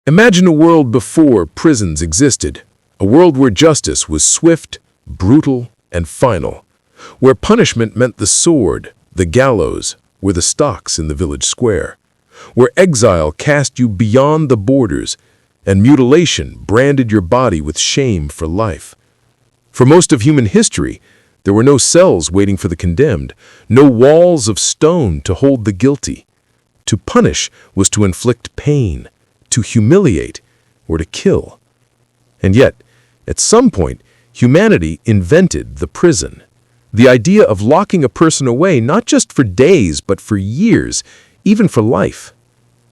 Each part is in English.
Imagine a world before prisons existed, a world where justice was swift, brutal, and final, where punishment meant the sword, the gallows, were the stocks in the village square, where exile cast you beyond the borders, and mutilation branded your body with shame for life. For most of human history, there were no cells waiting for the condemned, no walls of stone to hold the guilty. To punish was to inflict pain, to humiliate, or to kill. And yet, at some point, humanity invented the prison. The idea of locking a person away not just for days, but for years, even for life.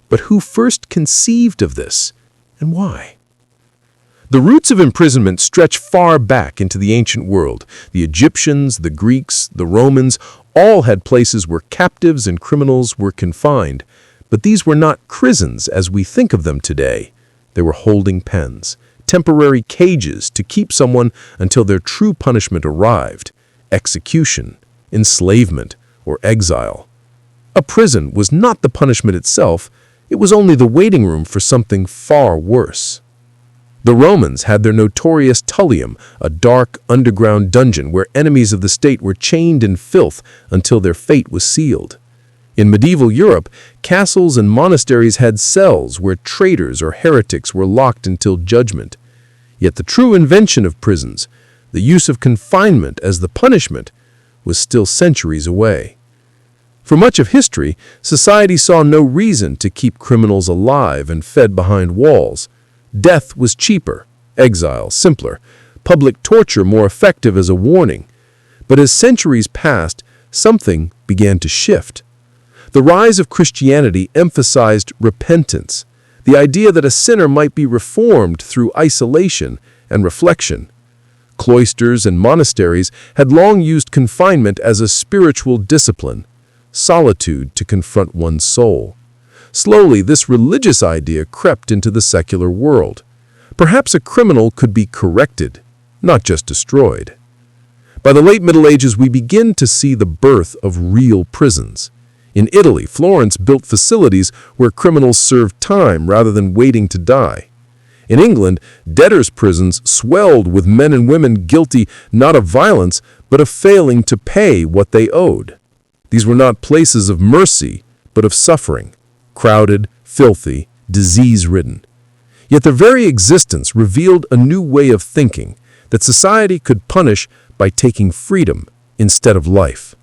But who first conceived of this, and why? The roots of imprisonment stretch far back into the ancient world. The Egyptians, the Greeks, the Romans, all had places where captives and criminals were confined. But these were not prisons as we think of them today. They were holding pens, temporary cages to keep someone until their true punishment arrived: execution, enslavement, or exile. A prison was not the punishment itself, it was only the waiting room for something far worse. The Romans had their notorious Tullium, a dark underground dungeon where enemies of the state were chained in filth until their fate was sealed. In medieval Europe, castles and monasteries had cells where traitors or heretics were locked until judgment. Yet the true invention of prisons, the use of confinement as the punishment, was still centuries away. For much of history, society saw no reason to keep criminals alive and fed behind walls. Death was cheaper, exile simpler, public torture more effective as a warning. But as centuries passed, something began to shift. The rise of Christianity emphasized repentance, the idea that a sinner might be reformed through isolation and reflection. Cloisters and monasteries had long used confinement as a spiritual discipline, solitude to confront one's soul. Slowly, this religious idea crept into the secular world. Perhaps a criminal could be corrected, not just destroyed. By the late Middle Ages, we begin to see the birth of real prisons. In Italy, Florence built facilities where criminals served time rather than waiting to die. In England, debtors' prisons swelled with men and women guilty not of violence, but of failing to pay what they owed. These were not places of mercy, but of suffering, crowded, filthy, disease-ridden. Yet their very existence revealed a new way of thinking, that society could punish by taking freedom instead of life.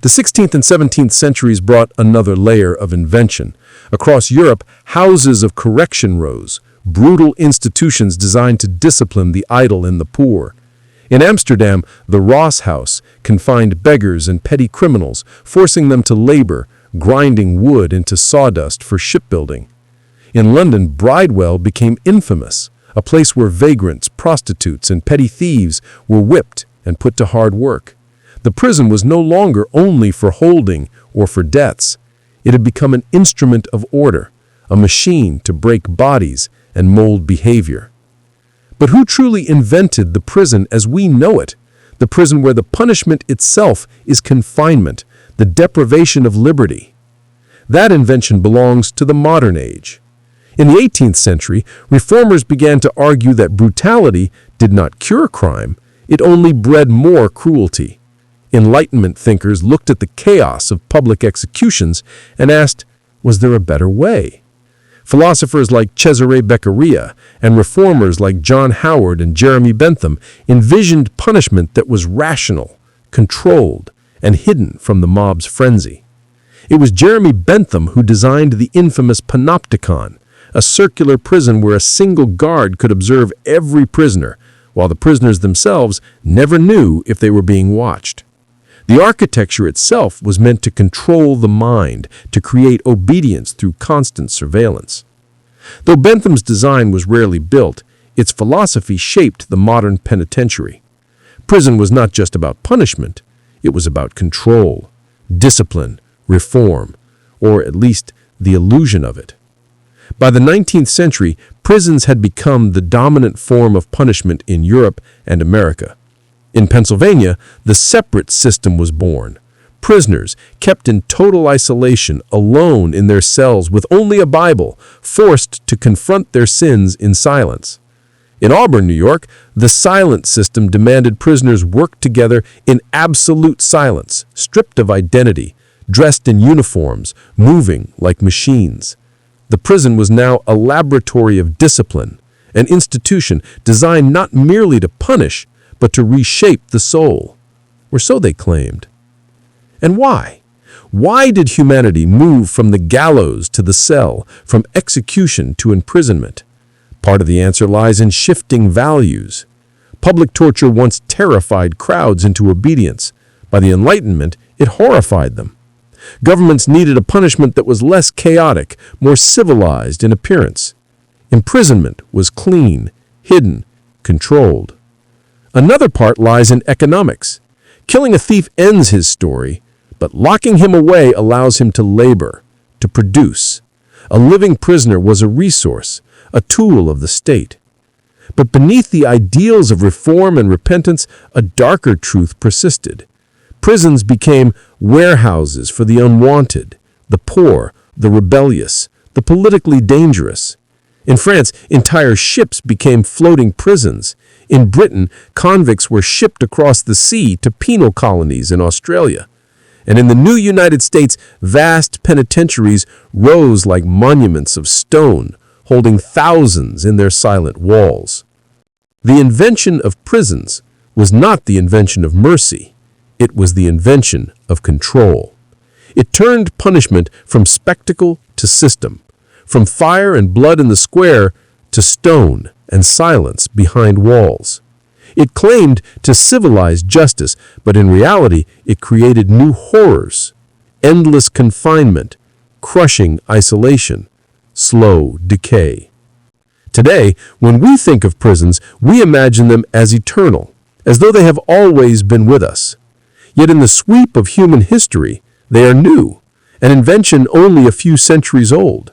The 16th and 17th centuries brought another layer of invention. Across Europe, houses of correction rose, brutal institutions designed to discipline the idle and the poor. In Amsterdam, the Ross House confined beggars and petty criminals, forcing them to labor, grinding wood into sawdust for shipbuilding. In London, Bridewell became infamous, a place where vagrants, prostitutes, and petty thieves were whipped and put to hard work. The prison was no longer only for holding or for deaths. It had become an instrument of order, a machine to break bodies and mold behavior. But who truly invented the prison as we know it? The prison where the punishment itself is confinement, the deprivation of liberty. That invention belongs to the modern age. In the 18th century, reformers began to argue that brutality did not cure crime, it only bred more cruelty. Enlightenment thinkers looked at the chaos of public executions and asked, was there a better way? Philosophers like Cesare Beccaria and reformers like John Howard and Jeremy Bentham envisioned punishment that was rational, controlled, and hidden from the mob's frenzy. It was Jeremy Bentham who designed the infamous panopticon, a circular prison where a single guard could observe every prisoner, while the prisoners themselves never knew if they were being watched. The architecture itself was meant to control the mind, to create obedience through constant surveillance. Though Bentham's design was rarely built, its philosophy shaped the modern penitentiary. Prison was not just about punishment, it was about control, discipline, reform, or at least the illusion of it. By the 19th century, prisons had become the dominant form of punishment in Europe and America. In Pennsylvania, the separate system was born. prisoners kept in total isolation, alone in their cells with only a Bible, forced to confront their sins in silence. In Auburn, New York, the silent system demanded prisoners work together in absolute silence, stripped of identity, dressed in uniforms, moving like machines. The prison was now a laboratory of discipline, an institution designed not merely to punish, but to reshape the soul, or so they claimed. And why? Why did humanity move from the gallows to the cell, from execution to imprisonment? Part of the answer lies in shifting values. Public torture once terrified crowds into obedience. By the Enlightenment, it horrified them. Governments needed a punishment that was less chaotic, more civilized in appearance. Imprisonment was clean, hidden, controlled. Another part lies in economics. Killing a thief ends his story, but locking him away allows him to labor, to produce. A living prisoner was a resource, a tool of the state. But beneath the ideals of reform and repentance, a darker truth persisted. Prisons became warehouses for the unwanted, the poor, the rebellious, the politically dangerous. In France, entire ships became floating prisons. In Britain, convicts were shipped across the sea to penal colonies in Australia. And in the new United States, vast penitentiaries rose like monuments of stone, holding thousands in their silent walls. The invention of prisons was not the invention of mercy. It was the invention of control. It turned punishment from spectacle to system, from fire and blood in the square to stone and silence behind walls. It claimed to civilize justice, but in reality, it created new horrors: endless confinement, crushing isolation, slow decay. Today, when we think of prisons, we imagine them as eternal, as though they have always been with us. Yet in the sweep of human history, they are new, an invention only a few centuries old.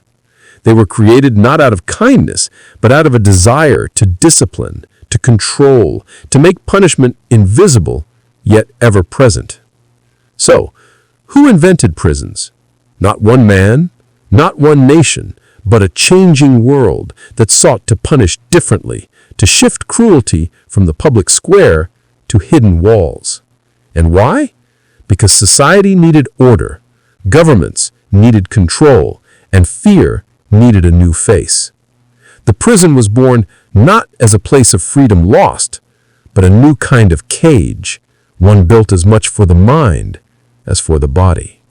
They were created not out of kindness, but out of a desire to discipline, to control, to make punishment invisible, yet ever present. So, who invented prisons? Not one man, not one nation, but a changing world that sought to punish differently, to shift cruelty from the public square to hidden walls. And why? Because society needed order, governments needed control, and fear needed a new face. The prison was born not as a place of freedom lost, but a new kind of cage, one built as much for the mind as for the body.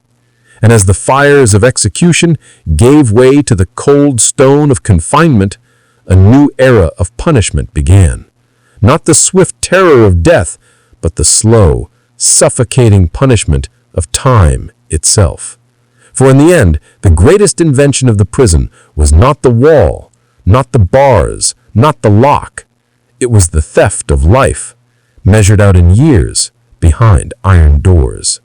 And as the fires of execution gave way to the cold stone of confinement, a new era of punishment began. Not the swift terror of death, but the slow, suffocating punishment of time itself. For in the end, the greatest invention of the prison was not the wall, not the bars, not the lock. It was the theft of life, measured out in years behind iron doors.